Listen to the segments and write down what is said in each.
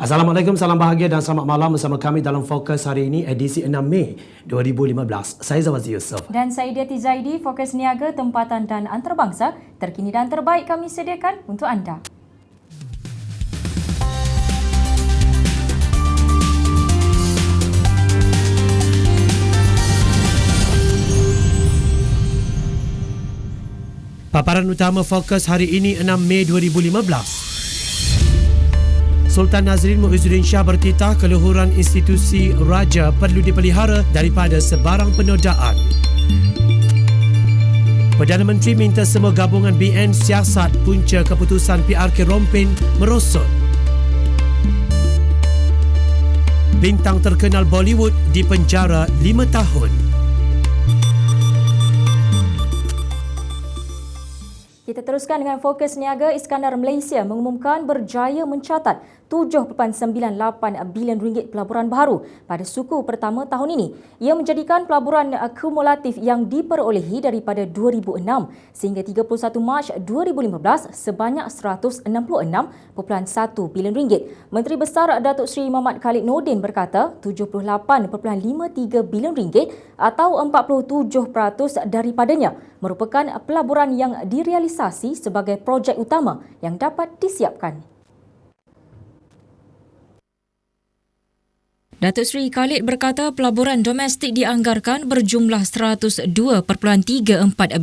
Assalamualaikum, salam bahagia dan selamat malam bersama kami dalam Fokus hari ini edisi 6 Mei 2015. Saya Zawazi Yusof. Dan saya Diati Zaidi, Fokus Niaga, Tempatan dan Antarabangsa. Terkini dan terbaik kami sediakan untuk anda. Paparan utama Fokus hari ini 6 Mei 2015. Sultan Nazrin Muizzuddin Shah bertitah keluhuran institusi raja perlu dipelihara daripada sebarang penodaan. Perdana Menteri minta semua gabungan BN siasat punca keputusan PRK Rompin merosot. Bintang terkenal Bollywood dipenjara 5 tahun. Kita teruskan dengan Fokus Niaga. Iskandar Malaysia mengumumkan berjaya mencatat 7.98 bilion ringgit pelaburan baru pada suku pertama tahun ini. Ia menjadikan pelaburan kumulatif yang diperolehi daripada 2006 sehingga 31 Mac 2015 sebanyak 166.1 bilion ringgit. Menteri Besar Datuk Seri Muhammad Khalid Nordin berkata 78.53 bilion ringgit atau 47% daripadanya merupakan pelaburan yang direalisasi sebagai projek utama yang dapat disiapkan. Datuk Seri Khalid berkata pelaburan domestik dianggarkan berjumlah 102.34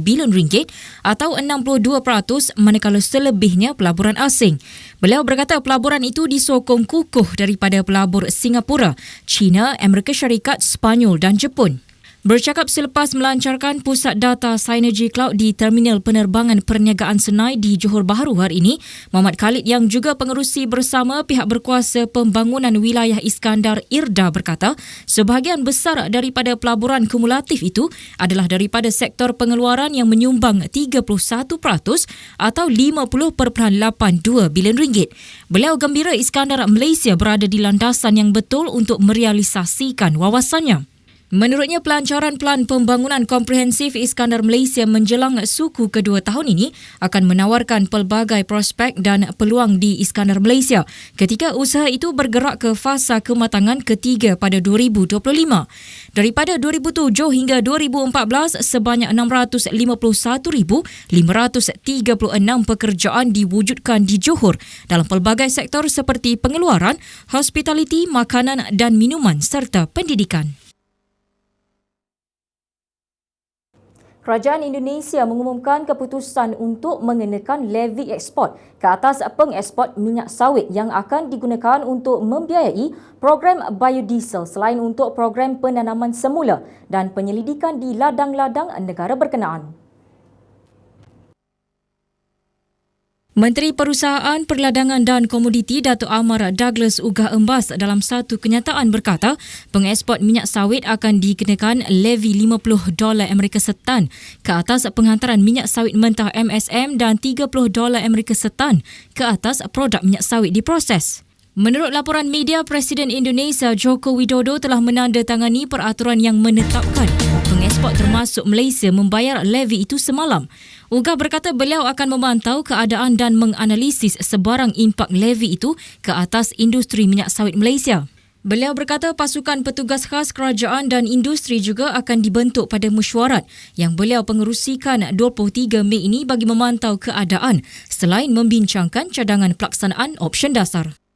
bilion ringgit atau 62% manakala selebihnya pelaburan asing. Beliau berkata pelaburan itu disokong kukuh daripada pelabur Singapura, China, Amerika Syarikat, Sepanyol dan Jepun. Bercakap selepas melancarkan pusat data Synergy Cloud di Terminal Penerbangan Perniagaan Senai di Johor Bahru hari ini, Muhammad Khalid yang juga pengerusi bersama pihak berkuasa pembangunan wilayah Iskandar IRDA berkata sebahagian besar daripada pelaburan kumulatif itu adalah daripada sektor pengeluaran yang menyumbang 31% atau 50.82 bilion ringgit. Beliau gembira Iskandar Malaysia berada di landasan yang betul untuk merealisasikan wawasannya. Menurutnya, pelancaran Pelan Pembangunan Komprehensif Iskandar Malaysia menjelang suku kedua tahun ini akan menawarkan pelbagai prospek dan peluang di Iskandar Malaysia ketika usaha itu bergerak ke fasa kematangan ketiga pada 2025. Daripada 2007 hingga 2014, sebanyak 651,536 pekerjaan diwujudkan di Johor dalam pelbagai sektor seperti pengeluaran, hospitality, makanan dan minuman serta pendidikan. Kerajaan Indonesia mengumumkan keputusan untuk mengenakan levy ekspor ke atas pengeksport minyak sawit yang akan digunakan untuk membiayai program biodiesel selain untuk program penanaman semula dan penyelidikan di ladang-ladang negara berkenaan. Menteri Perusahaan, Perladangan dan Komoditi Datuk Amar Douglas Ugah Embas dalam satu kenyataan berkata pengeksport minyak sawit akan dikenakan levy $50 Amerika setan ke atas penghantaran minyak sawit mentah MSM dan $30 Amerika setan ke atas produk minyak sawit diproses. Menurut laporan media, Presiden Indonesia Joko Widodo telah menandatangani peraturan yang menetapkan pengeksport termasuk Malaysia membayar levy itu semalam. Ugah berkata beliau akan memantau keadaan dan menganalisis sebarang impak levy itu ke atas industri minyak sawit Malaysia. Beliau berkata pasukan petugas khas kerajaan dan industri juga akan dibentuk pada mesyuarat yang beliau pengerusikan 23 Mei ini bagi memantau keadaan selain membincangkan cadangan pelaksanaan option dasar.